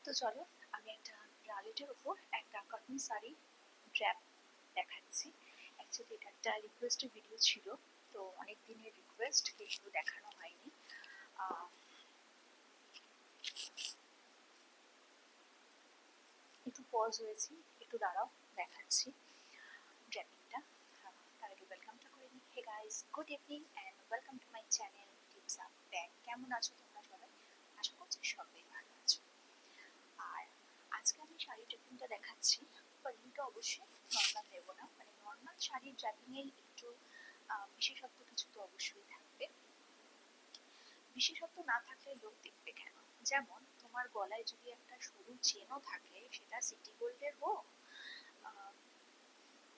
তো চলো আমি একটা ব্রালেটের উপর একটা কটন শাড়ি ড্র্যাপ দেখাচ্ছি। অ্যাকচুয়ালি এটা একটা রিকোয়েস্টের ভিডিও ছিল, তো অনেক দিনের রিকোয়েস্ট কিন্তু দেখানো হয়নি। একটু পজ হয়েছি, একটু দাঁড়াও দেখাচ্ছি ড্র্যাপিংটা। তার আগে ওয়েলকামটা করে নিই। Hey guys, good evening and welcome to my channel Tips Up Bag. কেমন আছো তোমরা সবাই? আশা করছি সবাই ভালো আছো। আর আজকে আমি শাড়ি ড্রেপিংটা দেখাচ্ছি, পালিংটা অবশ্যই নর্মাল নেবো না, মানে নর্মাল শাড়ি ড্রেপিংয়ের একটু বিশেষত্ব কিছু তো অবশ্যই থাকবে। বিশেষত্ব না থাকলে লোক দেখবে কেন? যেমন তোমার গলায় যদি একটা সরু চেনও থাকে, সেটা সিটি গোল্ডের হোক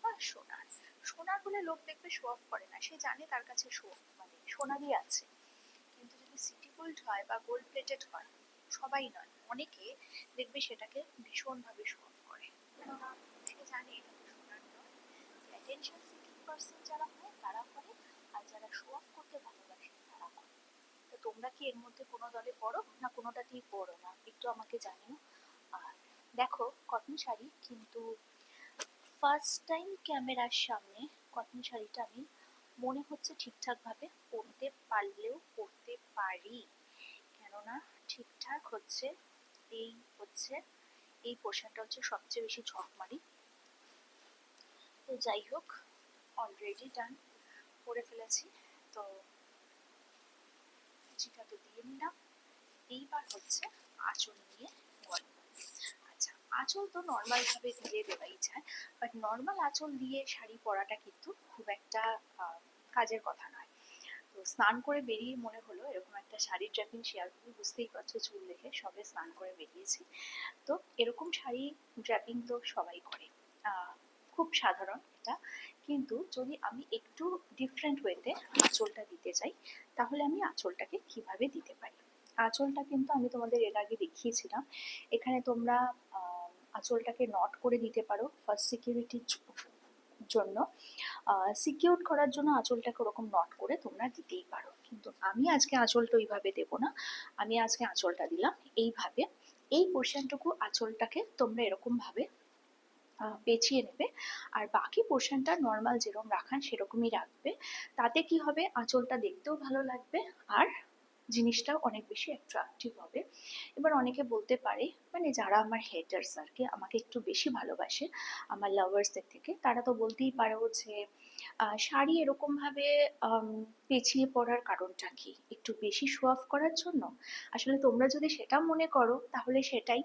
বা সোনার, সোনার হলে লোক দেখবে শো অফ করে না, সে জানে তার কাছে মানে সোনারই আছে। কিন্তু যদি সিটি গোল্ড হয় বা গোল্ড প্লেটেড হয়, সবাই নয়, অনেকে দেখবে সেটাকে ভীষণভাবে শো অফ করে, কেননা সে জানে এটা তো সোনার নয়। অ্যাটেনশন সিকিং পার্সন যারা হয় তারা করে, আর যারা শো অফ করতে ভালোবাসে তারা করে। তো তোমরা কি এর মধ্যে কোনো দলে পড়ো না কোনোটাতেই পড়ো না, একটু আমাকে জানিও। আর দেখো, কটন শাড়ি কিন্তু ফার্স্ট টাইম ক্যামেরার সামনে কটন শাড়িটা আমি মনে হচ্ছে ঠিকঠাকভাবে পরতে পারলেও পরতে পারি, কেননা ঠিকঠাক হচ্ছে এই পোর্শনটা হচ্ছে সবচেয়ে বেশি ঝকমারি। তো যাই হোক, অলরেডি ডান, পরে ফেলেছি, তো কুচিটা তো দিয়ে নিলাম। এইবার হচ্ছে আঁচল নিয়ে গল্প। আচ্ছা, আঁচল তো নর্মাল ভাবে দিয়ে দেওয়াই যায়, বাট নর্মাল আঁচল দিয়ে শাড়ি পরাটা কিন্তু খুব একটা কাজের কথা নয়। তো স্নান করে বেরিয়ে মনে হলো এরকম একটা শাড়ি ড্রেপিং শেয়ার করি, বুঝতেই পারছো চুল দেখে সবে স্নান করে বেরিয়েছি। তো এরকম শাড়ি ড্রেপিং তো সবাই করে, খুব সাধারণ এটা। কিন্তু যদি আমি একটু ডিফারেন্ট ওয়েতে আঁচলটা দিতে চাই, তাহলে আমি আঁচলটাকে কিভাবে দিতে পারি। আঁচলটা কিন্তু আমি তোমাদের এর আগে দেখিয়েছিলাম। এখানে তোমরা আঁচলটাকে নট করে দিতে পারো ফার্স্ট সিকিউরিটির জন্য। সিকিউর করার জন্য আঁচলটাকে ওরকম নট করে তোমরা দিতেই পারো, কিন্তু আমি আজকে আঁচলটা ওইভাবে দেবো না। আমি আজকে আঁচলটা দিলাম এইভাবে। এই পোর্শনটুকু আঁচলটাকে তোমরা এরকম ভাবে পেঁচিয়ে নেবে, আর বাকি পোর্শনটা নর্মাল যেরকম রাখান সেরকমই রাখবে। তাতে কি হবে, আঁচলটা দেখতেও ভালো লাগবে আর জিনিসটাও অনেক বেশি অ্যাট্রাকটিভ হবে। এবার অনেকে বলতে পারে, মানে যারা আমার হেটার্স আর কি, আমাকে একটু বেশি ভালোবাসে আমার লাভার্সদের থেকে, তারা তো বলতেই পারো যে শাড়ি এরকম ভাবে পেঁচিয়ে পরার কারণটা কি, একটু বেশি শো অফ করার জন্য? আসলে তোমরা যদি সেটা মনে করো তাহলে সেটাই।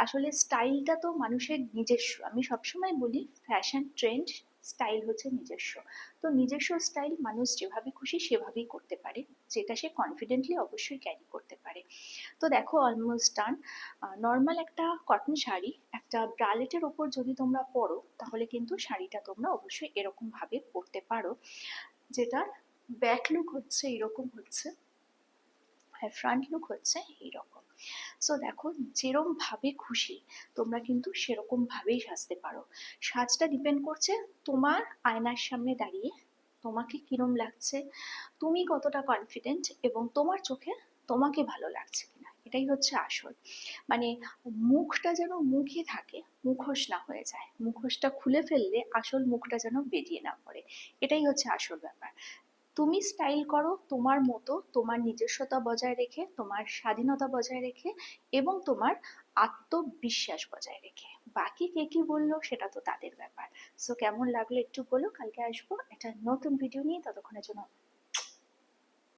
আসলে স্টাইলটা তো মানুষের নিজস্ব, আমি সবসময় বলি ফ্যাশন ট্রেন্ড স্টাইল হচ্ছে নিজস্ব। তো নিজস্ব স্টাইল মানুষ যেভাবে খুশি সেভাবেই করতে পারে, যেটা সে কনফিডেন্টলি অবশ্যই ক্যারি করতে পারে। তো দেখো অলমোস্ট ডান। নর্মাল একটা কটন শাড়ি একটা ব্রালেটের ওপর যদি তোমরা পরো, তাহলে কিন্তু শাড়িটা তোমরা অবশ্যই এরকম ভাবে পরতে পারো, যেটার ব্যাক লুক হচ্ছে এরকম হচ্ছে আর ফ্রন্ট লুক হচ্ছে এইরকম। সো দেখো, যেরকম ভাবে খুশি তোমরা কিন্তু সেরকম ভাবেই সাজতে পারো। সাজটা ডিপেন্ড করছে তোমার আয়নার সামনে দাঁড়িয়ে তোমাকে কিরম লাগছে, তুমি কতটা কনফিডেন্ট এবং তোমার চোখে তোমাকে ভালো লাগছে কিনা, এটাই হচ্ছে আসল। মানে মুখটা যেন মুখে থাকে, মুখোশ না হয়ে যায়, মুখোশটা খুলে ফেললে আসল মুখটা যেন বেরিয়ে না পড়ে, এটাই হচ্ছে আসল ব্যাপার। তুমি স্টাইল করো তোমার মতো, তোমার নিজস্বতা বজায় রেখে, তোমার স্বাধীনতা বজায় রেখে এবং তোমার আত্মবিশ্বাস বজায় রেখে। বাকি কে কি বললো সেটা তো তাদের ব্যাপার। সো কেমন লাগলো একটু বলো। কালকে আসবো একটা নতুন ভিডিও নিয়ে, ততক্ষণের জন্য